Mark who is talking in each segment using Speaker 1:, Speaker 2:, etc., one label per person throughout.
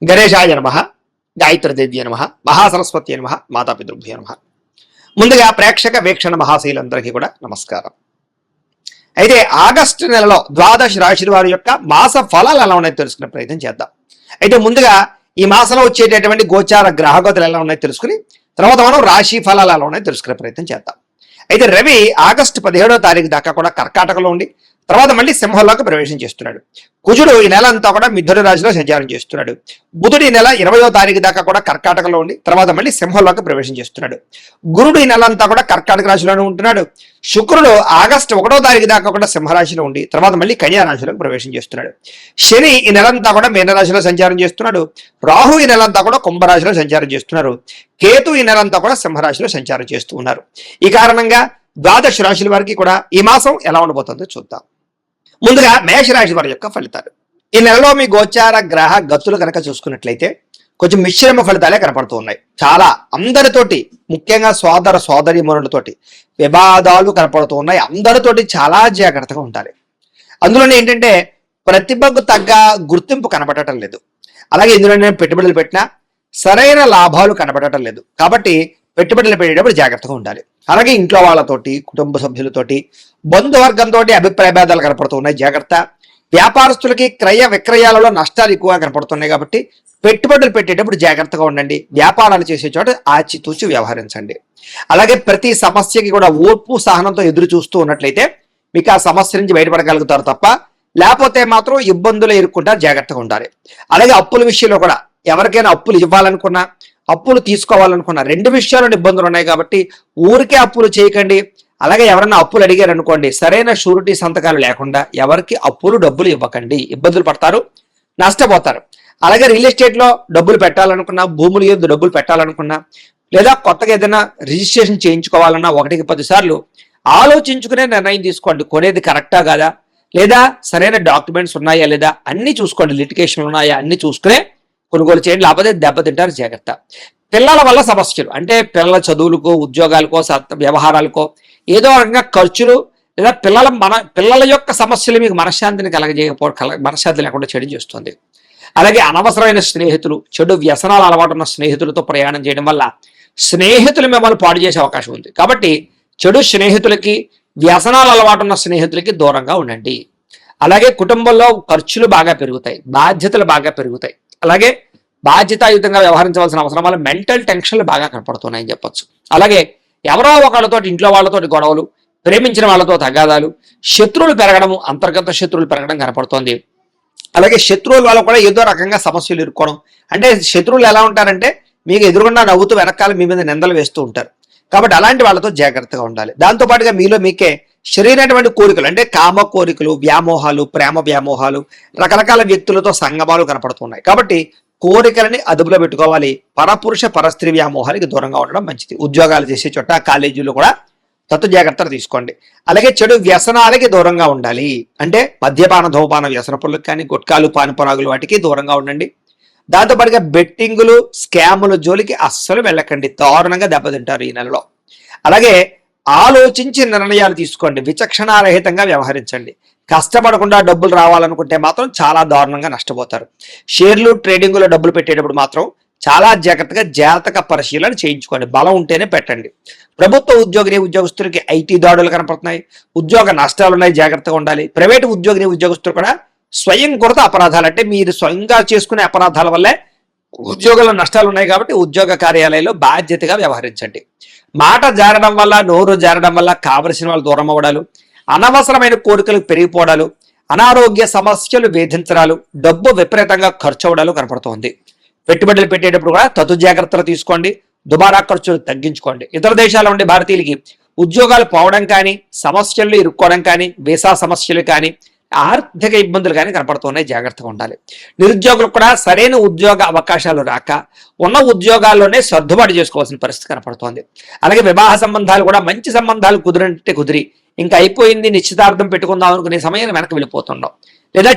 Speaker 1: గణేశాయ నమ, గాయత్రీదేవ్య నమ, మహాసరస్వతి నమ, మాతాపితృభ్యో నమ. ముందుగా ప్రేక్షక వీక్షణ మహాశైలందరికీ కూడా నమస్కారం. అయితే ఆగస్టు నెలలో ద్వాదశ రాశి వారి యొక్క మాస ఫలాలు ఎలా ఉన్నాయో తెలుసుకునే ప్రయత్నం చేద్దాం. అయితే ముందుగా ఈ మాసంలో వచ్చేటటువంటి గోచార గ్రహగతులు ఎలా ఉన్నాయో తెలుసుకుని తర్వాత మనం రాశి ఫలాలు ఎలా ఉన్నాయో తెలుసుకునే ప్రయత్నం చేద్దాం. అయితే రవి ఆగస్టు 17వ తారీఖు దాకా కూడా కర్కాటకలో ఉండి తర్వాత మళ్ళీ సింహంలోకి ప్రవేశం చేస్తున్నాడు. కుజుడు ఈ నెల అంతా కూడా మిథున రాశిలో సంచారం చేస్తున్నాడు. బుధుడు ఈ నెల 20వ తారీఖు దాకా కూడా కర్కాటకలో ఉండి తర్వాత మళ్ళీ సింహంలోకి ప్రవేశం చేస్తున్నాడు. గురుడు ఈ నెల అంతా కూడా కర్కాటక రాశిలోనే ఉంటున్నాడు. శుక్రుడు ఆగస్టు 1వ తారీఖు దాకా కూడా సింహరాశిలో ఉండి తర్వాత మళ్ళీ కన్యా రాశిలోకి ప్రవేశం చేస్తున్నాడు. శని ఈ నెలంతా కూడా మీనరాశిలో సంచారం చేస్తున్నాడు. రాహు ఈ నెలంతా కూడా కుంభరాశిలో సంచారం చేస్తున్నారు. కేతు ఈ నెలంతా కూడా సింహరాశిలో సంచారం చేస్తూ ఉన్నారు. ఈ కారణంగా ద్వాదశ రాశుల వారికి కూడా ఈ మాసం ఎలా ఉండబోతుందో చూద్దాం. ముందుగా మేషరాశి వారి యొక్క ఫలితాలు. ఈ నెలలో మీ గోచార గ్రహ గతులు కనుక చూసుకున్నట్లయితే కొంచెం మిశ్రమ ఫలితాలే కనపడుతూ ఉన్నాయి. చాలా అందరితోటి, ముఖ్యంగా సోదర సోదరీమణులతోటి వివాదాలు కనపడుతూ ఉన్నాయి. అందరితోటి చాలా జాగ్రత్తగా ఉండాలి. అందులోనే ఏంటంటే ప్రతిభకు తగ్గ గుర్తింపు కనపడటం లేదు. అలాగే ఇందులోనే పెట్టుబడులు పెట్టినా సరైన లాభాలు కనపడటం లేదు. కాబట్టి పెట్టుబడులు పెట్టేటప్పుడు జాగ్రత్తగా ఉండాలి. అలాగే ఇంట్లో వాళ్ళతోటి, కుటుంబ సభ్యులతోటి, బంధువర్గంతో అభిప్రాయ భేదాలు కనపడుతున్నాయి, జాగ్రత్త. వ్యాపారస్తులకి క్రయ విక్రయాలలో నష్టాలు ఎక్కువగా కనపడుతున్నాయి కాబట్టి పెట్టుబడులు పెట్టేటప్పుడు జాగ్రత్తగా ఉండండి. వ్యాపారాలు చేసే చోట ఆచితూచి వ్యవహరించండి. అలాగే ప్రతి సమస్యకి కూడా ఓర్పు సహనంతో ఎదురు చూస్తూ ఉన్నట్లయితే మీకు ఆ సమస్య నుంచి బయటపడగలుగుతారు తప్ప లేకపోతే మాత్రం ఇబ్బందులు ఎదుర్కొంటారు. జాగ్రత్తగా ఉండాలి. అలాగే అప్పుల విషయంలో కూడా ఎవరికైనా అప్పులు ఇవ్వాలనుకున్నా అప్పులు తీసుకోవాలనుకున్న రెండు విషయాల్లో ఇబ్బందులు ఉన్నాయి కాబట్టి ఊరికే అప్పులు చేయకండి. అలాగే ఎవరైనా అప్పులు అడిగారు అనుకోండి, సరైన షూరిటీ సంతకాలు లేకుండా ఎవరికి అప్పులు డబ్బులు ఇవ్వకండి. ఇబ్బందులు పడతారు, నష్టపోతారు. అలాగే రియల్ ఎస్టేట్ లో డబ్బులు పెట్టాలనుకున్నా, భూములు ఏదో డబ్బులు పెట్టాలనుకున్నా, లేదా కొత్తగా ఏదైనా రిజిస్ట్రేషన్ చేయించుకోవాలన్నా 1-10 సార్లు ఆలోచించుకునే నిర్ణయం తీసుకోండి. కొనేది కరెక్టా కాదా, లేదా సరైన డాక్యుమెంట్స్ ఉన్నాయా లేదా అన్ని చూసుకోండి. లిటిగేషన్ ఉన్నాయా అన్ని చూసుకునే కొనుగోలు చేయండి. లేకపోతే దెబ్బతింటారు, జాగ్రత్త. పిల్లల వల్ల సమస్యలు అంటే పిల్లల చదువులకో, ఉద్యోగాలకో, వ్యవహారాలకో ఏదో రకంగా ఖర్చులు, లేదా పిల్లల యొక్క సమస్యలు మీకు మనశ్శాంతిని మనశ్శాంతి లేకుండా చెడు చేస్తుంది. అలాగే అనవసరమైన స్నేహితులు, చెడు వ్యసనాలు అలవాటు ఉన్న స్నేహితులతో ప్రయాణం చేయడం వల్ల స్నేహితులు మిమ్మల్ని పాడు చేసే అవకాశం ఉంది. కాబట్టి చెడు స్నేహితులకి, వ్యసనాలు అలవాటు ఉన్న స్నేహితులకి దూరంగా ఉండండి. అలాగే కుటుంబంలో ఖర్చులు బాగా పెరుగుతాయి, బాధ్యతలు బాగా పెరుగుతాయి. అలాగే బాధ్యతాయుతంగా వ్యవహరించవలసిన అవసరం వల్ల మెంటల్ టెన్షన్లు బాగా కనపడుతున్నాయని చెప్పొచ్చు. అలాగే ఎవరో ఒకళ్ళతో, ఇంట్లో వాళ్ళతో గొడవలు, ప్రేమించిన వాళ్ళతో తగాదాలు, శత్రువులు పెరగడము, అంతర్గత శత్రువులు పెరగడం కనపడుతోంది. అలాగే శత్రువుల వల్ల కూడా ఏదో రకంగా సమస్యలు ఇరుక్కోవడం. అంటే శత్రువులు ఎలా ఉంటారంటే మీకు ఎదురుగుండా నవ్వుతూ వెనకాల మీ మీద నిందలు వేస్తూ ఉంటారు. కాబట్టి అలాంటి వాళ్ళతో జాగ్రత్తగా ఉండాలి. దాంతోపాటుగా మీలో మీకే శరీరమైనటువంటి కోరికలు అంటే కామ కోరికలు, వ్యామోహాలు, ప్రేమ వ్యామోహాలు, రకరకాల వ్యక్తులతో సంగమాలు కనపడుతున్నాయి. కాబట్టి కోరికలని అదుపులో పెట్టుకోవాలి. పరపురుష పరస్త్రీ వ్యామోహానికి దూరంగా ఉండడం మంచిది. ఉద్యోగాలు చేసే చోట, కాలేజీలో కూడా తత్తు జాగ్రత్తలు తీసుకోండి. అలాగే చెడు వ్యసనాలకి దూరంగా ఉండాలి. అంటే మద్యపాన, ధూమపాన వ్యసన పనులకు కానీ, గుట్కాలు, పానుపరాగులు వాటికి దూరంగా ఉండండి. దాంతోపాటుగా బెట్టింగులు, స్కాముల జోలికి అస్సలు వెళ్ళకండి. దారుణంగా దెబ్బతింటారు ఈ నెలలో. అలాగే ఆలోచించి నిర్ణయాలు తీసుకోండి. విచక్షణారహితంగా వ్యవహరించండి. కష్టపడకుండా డబ్బులు రావాలనుకుంటే మాత్రం చాలా దారుణంగా నష్టపోతారు. షేర్లు, ట్రేడింగ్లో డబ్బులు పెట్టేటప్పుడు మాత్రం చాలా జాగ్రత్తగా జాతక పరిశీలన చేయించుకోండి. బలం ఉంటేనే పెట్టండి. ప్రభుత్వ ఉద్యోగస్తులకి ఐటీ దాడులు కనపడుతున్నాయి, ఉద్యోగ నష్టాలు ఉన్నాయి, జాగ్రత్తగా ఉండాలి. ప్రైవేటు ఉద్యోగస్తులు కూడా స్వయంకృత అపరాధాలు అంటే మీరు స్వయంగా చేసుకునే అపరాధాల వల్లే ఉద్యోగంలో నష్టాలు ఉన్నాయి. కాబట్టి ఉద్యోగ కార్యాలయంలో బాధ్యతగా వ్యవహరించండి. మాట జారడం వల్ల, నోరు జారడం వల్ల కావలసిన వాళ్ళు దూరం అవ్వడాలు, అనవసరమైన కోరికలు పెరిగిపోవడాలు, అనారోగ్య సమస్యలు వేధించడాలు, డబ్బు విపరీతంగా ఖర్చు అవడాలు కనపడుతోంది. పెట్టుబడులు పెట్టేటప్పుడు కూడా తతు జాగ్రత్తలు తీసుకోండి. దుబారా ఖర్చులు తగ్గించుకోండి. ఇతర దేశాల్లో ఉండే భారతీయులకి ఉద్యోగాలు పోవడం కానీ, సమస్యలు ఇరుక్కోవడం కానీ, వీసా సమస్యలు కానీ, ఆర్థిక ఇబ్బందులు కానీ కనపడుతున్నాయి, జాగ్రత్తగా ఉండాలి. నిరుద్యోగులకు కూడా సరైన ఉద్యోగ అవకాశాలు రాక ఉన్న ఉద్యోగాల్లోనే సర్దుబాటు చేసుకోవాల్సిన పరిస్థితి కనపడుతోంది. అలాగే వివాహ సంబంధాలు కూడా మంచి సంబంధాలు కుదిరి ఇంకా అయిపోయింది, నిశ్చితార్థం పెట్టుకుందాం అనుకునే సమయాన్ని వెనక్కి వెళ్ళిపోతున్నాం, లేదా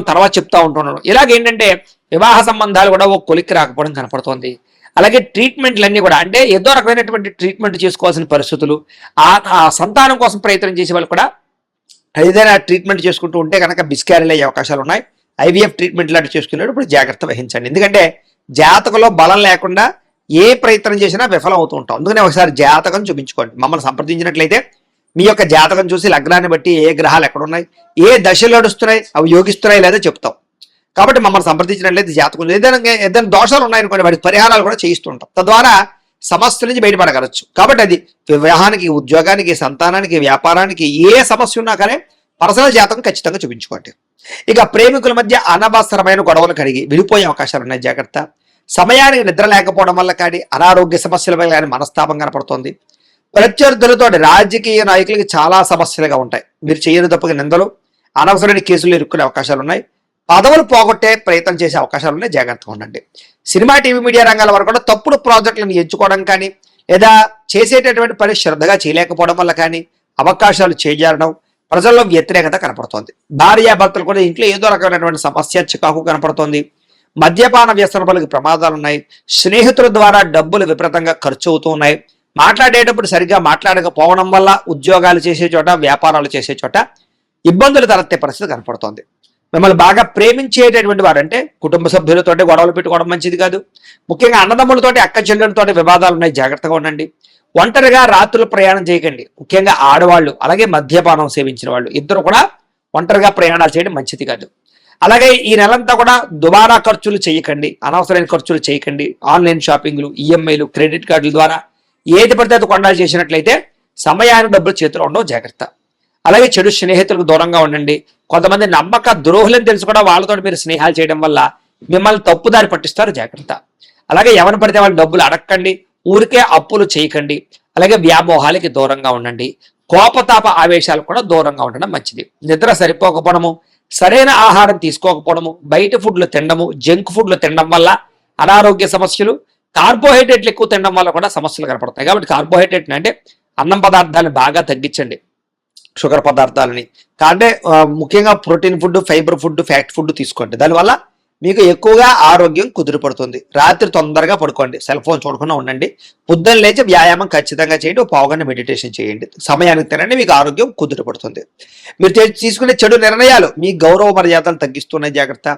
Speaker 1: తర్వాత చెప్తా ఉంటున్నాం. ఇలాగేంటంటే వివాహ సంబంధాలు కూడా ఒక కొలిక్కి రాకపోవడం కనపడుతోంది. అలాగే ట్రీట్మెంట్లన్నీ కూడా అంటే ఏదో రకమైనటువంటి ట్రీట్మెంట్ చేసుకోవాల్సిన పరిస్థితులు, ఆ సంతానం కోసం ప్రయత్నం చేసే వాళ్ళు కూడా ఏదైనా ట్రీట్మెంట్ చేసుకుంటూ ఉంటే కనుక మిస్క్యారేజ్ అయ్యే అవకాశాలు ఉన్నాయి. ఐవీఎఫ్ ట్రీట్మెంట్ లాంటి చేసుకునేటప్పుడు జాగ్రత్త వహించండి. ఎందుకంటే జాతకంలో బలం లేకుండా ఏ ప్రయత్నం చేసినా విఫలం అవుతూ ఉంటాం. అందుకనే ఒకసారి జాతకం చూపించుకోండి. మమ్మల్ని సంప్రదించినట్లయితే మీ యొక్క జాతకం చూసి లగ్నాన్ని బట్టి ఏ గ్రహాలు ఎక్కడున్నాయి, ఏ దశలు నడుస్తున్నాయి, అవి యోగిస్తున్నాయి లేదా చెప్తాం. కాబట్టి మమ్మల్ని సంప్రదించినట్లయితే జాతకం ఏదైనా దోషాలు ఉన్నాయనుకోండి, వాటి పరిహారాలు కూడా చేయిస్తుంటాం. తద్వారా సమస్య నుంచి బయటపడగలచ్చు. కాబట్టి అది వివాహానికి, ఉద్యోగానికి, సంతానానికి, వ్యాపారానికి ఏ సమస్య ఉన్నా కానీ పర్సనల్ జాతకం ఖచ్చితంగా చూపించుకోండి. ఇక ప్రేమికుల మధ్య అనవసరమైన గొడవలు కడిగి విడిపోయే అవకాశాలు ఉన్నాయి, జాగ్రత్త. సమయానికి నిద్ర లేకపోవడం వల్ల కానీ, అనారోగ్య సమస్యల వల్ల కానీ మనస్తాపం కనపడుతోంది. ప్రత్యర్థులతో రాజకీయ నాయకులకి చాలా సమస్యలుగా ఉంటాయి. మీరు చేయని తప్పుగా నిందలు, అనవసరమైన కేసులు ఇరుక్కునే అవకాశాలు ఉన్నాయి. పదవులు పోగొట్టే ప్రయత్నం చేసే అవకాశాలు ఉన్నాయి, జాగ్రత్తగా ఉండండి. సినిమా, టీవీ, మీడియా రంగాల వరకు కూడా తప్పుడు ప్రాజెక్టులను ఎంచుకోవడం కానీ, లేదా చేసేటటువంటి పని శ్రద్ధగా చేయలేకపోవడం వల్ల కానీ అవకాశాలు చేజారడం, ప్రజల్లో వ్యతిరేకత కనపడుతోంది. భార్యాభర్తలు కూడా ఇంట్లో ఏదో రకమైనటువంటి సమస్య, చికాకు కనపడుతోంది. మద్యపాన వ్యసనములకు ప్రమాదాలు ఉన్నాయి. స్నేహితుల ద్వారా డబ్బులు విపరీతంగా ఖర్చు అవుతూ ఉన్నాయి. మాట్లాడేటప్పుడు సరిగ్గా మాట్లాడకపోవడం వల్ల ఉద్యోగాలు చేసే చోట, వ్యాపారాలు చేసే చోట ఇబ్బందులు తలెత్తే పరిస్థితి కనపడుతోంది. మిమ్మల్ని బాగా ప్రేమించేటటువంటి వారంటే కుటుంబ సభ్యులతో గొడవలు పెట్టుకోవడం మంచిది కాదు. ముఖ్యంగా అన్నదమ్ములతోటి, అక్క చెల్లెలతో వివాదాలు ఉన్నాయి, జాగ్రత్తగా ఉండండి. ఒంటరిగా రాత్రులు ప్రయాణం చేయకండి. ముఖ్యంగా ఆడవాళ్ళు, అలాగే మద్యపానం సేవించిన వాళ్ళు ఇద్దరు కూడా ఒంటరిగా ప్రయాణాలు చేయడం మంచిది కాదు. అలాగే ఈ నెలంతా కూడా దుబారా ఖర్చులు చేయకండి, అనవసరమైన ఖర్చులు చేయకండి. ఆన్లైన్ షాపింగ్లు, ఈఎంఐలు, క్రెడిట్ కార్డుల ద్వారా ఏది పడితే అది కొన్నాళ్ళు చేసినట్లయితే సమయానికి డబ్బులు చేతిలో ఉండవు, జాగ్రత్త. అలాగే చెడు స్నేహితులకు దూరంగా ఉండండి. కొంతమంది నమ్మక ద్రోహులని తెలిసి కూడా వాళ్ళతో మీరు స్నేహాలు చేయడం వల్ల మిమ్మల్ని తప్పుదారి పట్టిస్తారు, జాగ్రత్త. అలాగే ఎవరిని పడితే వాళ్ళు డబ్బులు అడగండి, ఊరికే అప్పులు చేయకండి. అలాగే వ్యామోహాలకి దూరంగా ఉండండి. కోపతాప ఆవేశాలు కూడా దూరంగా ఉండడం మంచిది. నిద్ర సరిపోకపోవడము, సరైన ఆహారం తీసుకోకపోవడము, బయట ఫుడ్లు తినడము, జంక్ ఫుడ్లు తినడం వల్ల అనారోగ్య సమస్యలు, కార్బోహైడ్రేట్లు ఎక్కువ తినడం వల్ల కూడా సమస్యలు కనపడతాయి. కాబట్టి కార్బోహైడ్రేట్ అంటే అన్నం పదార్థాలను బాగా తగ్గించండి, షుగర్ పదార్థాలని. అంటే ముఖ్యంగా protein food, fibre food, fat food తీసుకోండి. దానివల్ల మీకు ఎక్కువగా ఆరోగ్యం కుదిరిపడుతుంది. రాత్రి తొందరగా పడుకోండి, సెల్ ఫోన్ చూడకుండా ఉండండి. పొద్దున్న లేచి వ్యాయామం ఖచ్చితంగా చేయండి, పావుగంట మెడిటేషన్ చేయండి, సమయానికి తినండి, మీకు ఆరోగ్యం కుదిరిపడుతుంది. మీరు తీసుకునే చెడు నిర్ణయాలు మీ గౌరవ మర్యాదలు తగ్గిస్తున్నాయి, జాగ్రత్త.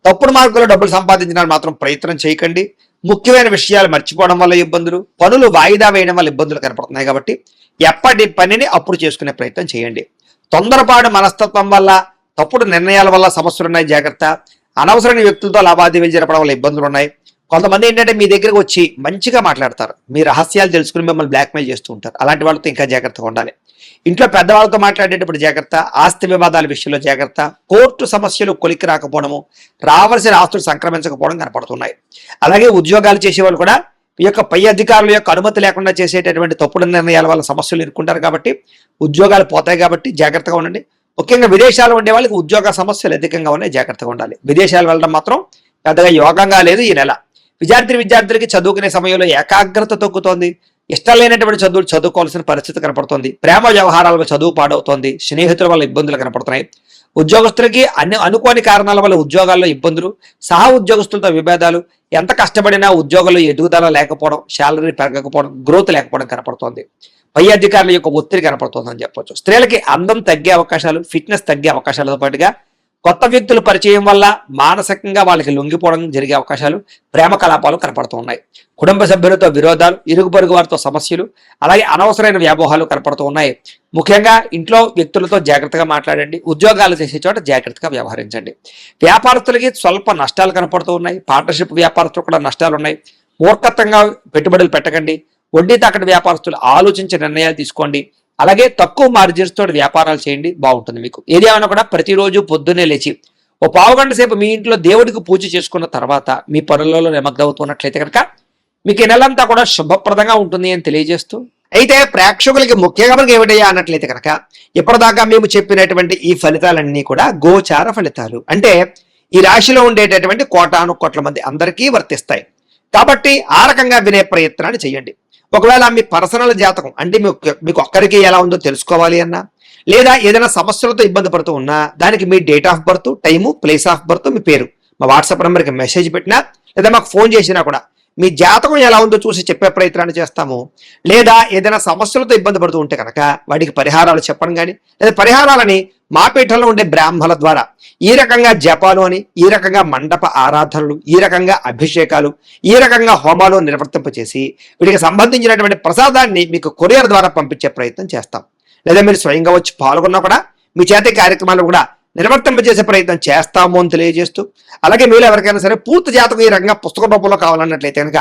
Speaker 1: తప్పుడు మార్గంలో డబ్బులు సంపాదించడానికి మాత్రం ప్రయత్నం చేయకండి. ముఖ్యమైన విషయాలు మర్చిపోవడం వల్ల ఇబ్బందులు, పనులు వాయిదా వేయడం వల్ల ఇబ్బందులు కనపడుతున్నాయి. కాబట్టి ఎప్పటి పనిని అప్పుడు చేసుకునే ప్రయత్నం చేయండి. తొందరపాటు మనస్తత్వం వల్ల, తప్పుడు నిర్ణయాల వల్ల సమస్యలు ఉన్నాయి, జాగ్రత్త. అనవసరమైన వ్యక్తులతో లావాదేవీలు జరపడం వల్ల ఇబ్బందులు ఉన్నాయి. కొంతమంది ఏంటంటే మీ దగ్గరకు వచ్చి మంచిగా మాట్లాడతారు, మీ రహస్యాలు తెలుసుకుని మిమ్మల్ని బ్లాక్మెయిల్ చేస్తూ ఉంటారు. అలాంటి వాళ్ళతో ఇంకా జాగ్రత్తగా ఉండాలి. ఇంట్లో పెద్దవాళ్ళతో మాట్లాడేటప్పుడు జాగ్రత్త. ఆస్తి వివాదాల విషయంలో జాగ్రత్త. కోర్టు సమస్యలు కొలిక్కి రాకపోవడము, రావాల్సిన ఆస్తులు సంక్రమించకపోవడం కనపడుతున్నాయి. అలాగే ఉద్యోగాలు చేసేవాళ్ళు కూడా ఈ యొక్క పై అధికారుల యొక్క అనుమతి లేకుండా చేసేటటువంటి తప్పుడు నిర్ణయాల వల్ల సమస్యలు ఎదుర్కొంటారు. కాబట్టి ఉద్యోగాలు పోతాయి, కాబట్టి జాగ్రత్తగా ఉండండి. ముఖ్యంగా విదేశాలు ఉండే వాళ్ళకి ఉద్యోగ సమస్యలు అధికంగా ఉన్నాయి, జాగ్రత్తగా ఉండాలి. విదేశాలు వెళ్ళడం మాత్రం పెద్దగా యోగంగా లేదు ఈ నెల. విద్యార్థులకి చదువుకునే సమయంలో ఏకాగ్రత తగ్గుతోంది. ఇష్టం లేనటువంటి చదువులు చదువుకోవాల్సిన పరిస్థితి కనపడుతోంది. ప్రేమ వ్యవహారాల చదువు పాడవుతోంది. స్నేహితుల వల్ల ఇబ్బందులు కనపడుతున్నాయి. ఉద్యోగస్తులకి అనుకోని కారణాల వల్ల ఉద్యోగాల్లో ఇబ్బందులు, సహా ఉద్యోగస్తులతో విభేదాలు, ఎంత కష్టపడినా ఉద్యోగంలో ఎదుగుదల లేకపోవడం, శాలరీ పెరగకపోవడం, గ్రోత్ లేకపోవడం కనపడుతోంది. పై అధికారుల యొక్క ఒత్తిడి కనపడుతోందని చెప్పొచ్చు. స్త్రీలకి అందం తగ్గే అవకాశాలు, ఫిట్నెస్ తగ్గే అవకాశాలతో పాటుగా కొత్త వ్యక్తుల పరిచయం వల్ల మానసికంగా వాళ్ళకి లొంగిపోవడం జరిగే అవకాశాలు, ప్రేమ కలాపాలు కనపడుతూ ఉన్నాయి. కుటుంబ సభ్యులతో విరోధాలు, ఇరుగు పొరుగు వారితో సమస్యలు, అలాగే అనవసరమైన వ్యామోహాలు కనపడుతూ ఉన్నాయి. ముఖ్యంగా ఇంట్లో వ్యక్తులతో జాగ్రత్తగా మాట్లాడండి. ఉద్యోగాలు చేసే చోట జాగ్రత్తగా వ్యవహరించండి. వ్యాపారస్తులకి స్వల్ప నష్టాలు కనపడుతూ ఉన్నాయి. పార్ట్నర్షిప్ వ్యాపారస్తులు కూడా నష్టాలు ఉన్నాయి. మూర్ఖత్వంగా పెట్టుబడులు పెట్టకండి. వడ్డీ తాకటి వ్యాపారస్తులు ఆలోచించి నిర్ణయాలు తీసుకోండి. అలాగే తక్కువ మార్జిన్స్ తోటి వ్యాపారాలు చేయండి, బాగుంటుంది మీకు. ఏదేమైనా కూడా ప్రతిరోజు పొద్దున్నే లేచి ఓ పావుగంట సేపు మీ ఇంట్లో దేవుడికి పూజ చేసుకున్న తర్వాత మీ పనులలో నిమగ్నమవుతున్నట్లయితే కనుక మీకు ఈ నెలంతా కూడా శుభప్రదంగా ఉంటుంది అని తెలియజేస్తూ, అయితే ప్రేక్షకులకి ముఖ్యంగా మనకి ఏమిటయ్యా అన్నట్లయితే కనుక ఇప్పటిదాకా మేము చెప్పినటువంటి ఈ ఫలితాలన్నీ కూడా గోచార ఫలితాలు. అంటే ఈ రాశిలో ఉండేటటువంటి కోటాను కోట్ల మంది అందరికీ వర్తిస్తాయి. కాబట్టి ఆ రకంగా వినే ప్రయత్నాన్ని చేయండి. ఒకవేళ మీ పర్సనల్ జాతకం అంటే మీకు ఒక్కరికి ఎలా ఉందో తెలుసుకోవాలి అన్నా, లేదా ఏదైనా సమస్యలతో ఇబ్బంది పడుతూ ఉన్నా, దానికి మీ date of birth, time, place of birth, మీ పేరు మా వాట్సాప్ నెంబర్కి మెసేజ్ పెట్టినా, లేదా మాకు ఫోన్ చేసినా కూడా మీ జాతకం ఎలా ఉందో చూసి చెప్పే ప్రయత్నాన్ని చేస్తాము. లేదా ఏదైనా సమస్యలతో ఇబ్బంది పడుతూ ఉంటే కనుక వాటికి పరిహారాలు చెప్పడం కానీ, లేదా పరిహారాలని మా పీఠంలో ఉండే బ్రాహ్మణుల ద్వారా ఈ రకంగా జపాలు అని, ఈ రకంగా మండప ఆరాధనలు, ఈ రకంగా అభిషేకాలు, ఈ రకంగా హోమాలు నిర్వర్తింపచేసి వీటికి సంబంధించినటువంటి ప్రసాదాన్ని మీకు కొరియర్ ద్వారా పంపించే ప్రయత్నం చేస్తాం. లేదా మీరు స్వయంగా వచ్చి పాల్గొన్నా కూడా మీ చేతి కార్యక్రమాలు కూడా నిర్వర్తింపజేసే ప్రయత్నం చేస్తాము అని తెలియజేస్తూ, అలాగే మీరు ఎవరికైనా సరే పూర్తి జాతకం ఈ రకంగా పుస్తక రూపంలో కావాలన్నట్లయితే కనుక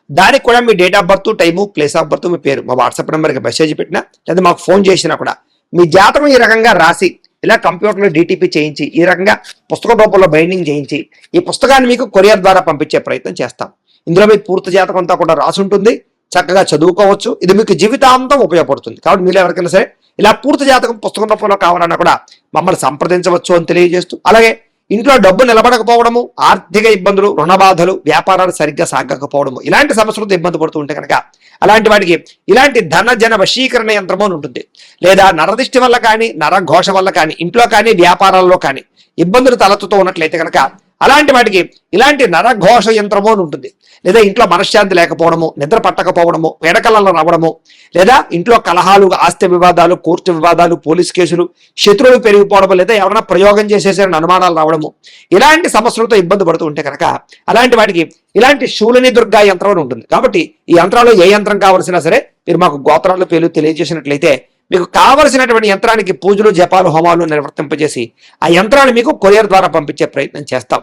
Speaker 1: దానికి కూడా మీ date of birth, time, place of birth, మీ పేరు మా వాట్సాప్ నెంబర్కి మెసేజ్ పెట్టినా లేదా మాకు ఫోన్ చేసినా కూడా మీ జాతకం ఈ రకంగా రాసి ఇలా కంప్యూటర్లో డిటిపి చేయించి ఈ రకంగా పుస్తక రూపంలో బైండింగ్ చేయించి ఈ పుస్తకాన్ని మీకు కొరియర్ ద్వారా పంపించే ప్రయత్నం చేస్తాం. ఇందులో మీకు పూర్తి జాతకం అంతా కూడా రాసి ఉంటుంది, చక్కగా చదువుకోవచ్చు. ఇది మీకు జీవితాంతం ఉపయోగపడుతుంది. కాబట్టి మీరు ఎవరికైనా సరే ఇలా పూర్తి జాతకం పుస్తకం రూపంలో కావాలన్నా కూడా మమ్మల్ని సంప్రదించవచ్చు అని తెలియజేస్తూ, అలాగే ఇంట్లో డబ్బు నిలబడకపోవడము, ఆర్థిక ఇబ్బందులు, రుణ బాధలు, వ్యాపారాలు సరిగ్గా సాగకపోవడము, ఇలాంటి సమస్యలతో ఇబ్బంది పడుతూ ఉంటే కనుక అలాంటి వాటికి ఇలాంటి ధన జన వశీకరణ యంత్రము అని ఉంటుంది. లేదా నరదిష్టి వల్ల కానీ, నరఘోష వల్ల కానీ, ఇంట్లో కానీ వ్యాపారాల్లో కానీ ఇబ్బందులు తలెత్తుతూ ఉన్నట్లయితే కనుక అలాంటి వాటికి ఇలాంటి నరఘోష యంత్రము అని ఉంటుంది. లేదా ఇంట్లో మనశ్శాంతి లేకపోవడము, నిద్ర పట్టకపోవడము, వేడకలలో రావడము, లేదా ఇంట్లో కలహాలు, ఆస్తి వివాదాలు, కోర్టు వివాదాలు, పోలీస్ కేసులు, శత్రువులు పెరిగిపోవడము, లేదా ఎవరైనా ప్రయోగం చేసేసారని అనుమానాలు రావడము, ఇలాంటి సమస్యలతో ఇబ్బంది పడుతూ ఉంటే కనుక అలాంటి వాటికి ఇలాంటి శూలిని దుర్గా యంత్రం అని ఉంటుంది. కాబట్టి ఈ యంత్రాలు ఏ యంత్రం కావలసినా సరే మీరు మాకు గోత్రాలు పేర్లు తెలియజేసినట్లయితే మీకు కావలసినటువంటి యంత్రానికి పూజలు, జపాలు, హోమాలు నిర్వర్తింపజేసి ఆ యంత్రాన్ని మీకు కొరియర్ ద్వారా పంపించే ప్రయత్నం చేస్తాం.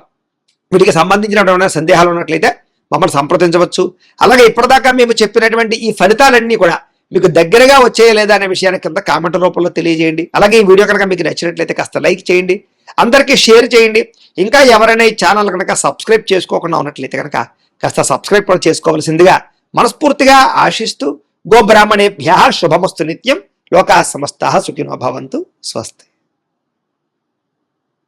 Speaker 1: వీటికి సంబంధించినటువంటి సందేహాలు ఉన్నట్లయితే మమ్మల్ని సంప్రదించవచ్చు. అలాగే ఇప్పటిదాకా మేము చెప్పినటువంటి ఈ ఫలితాలన్నీ కూడా మీకు దగ్గరగా వచ్చాయా లేదా అనే విషయాన్ని కింద కామెంట్ రూపంలో తెలియజేయండి. అలాగే ఈ వీడియో కనుక మీకు నచ్చినట్లయితే కాస్త లైక్ చేయండి, అందరికీ షేర్ చేయండి. ఇంకా ఎవరైనా ఈ ఛానల్ కనుక సబ్స్క్రైబ్ చేసుకోకుండా ఉన్నట్లయితే కనుక కాస్త సబ్స్క్రైబ్ కూడా చేసుకోవాల్సిందిగా మనస్ఫూర్తిగా ఆశిస్తూ, గోబ్రాహ్మణేభ్యః శుభమస్తు నిత్యం, లోకాః సమస్తాః సుఖినో భవంతు. స్వస్తి.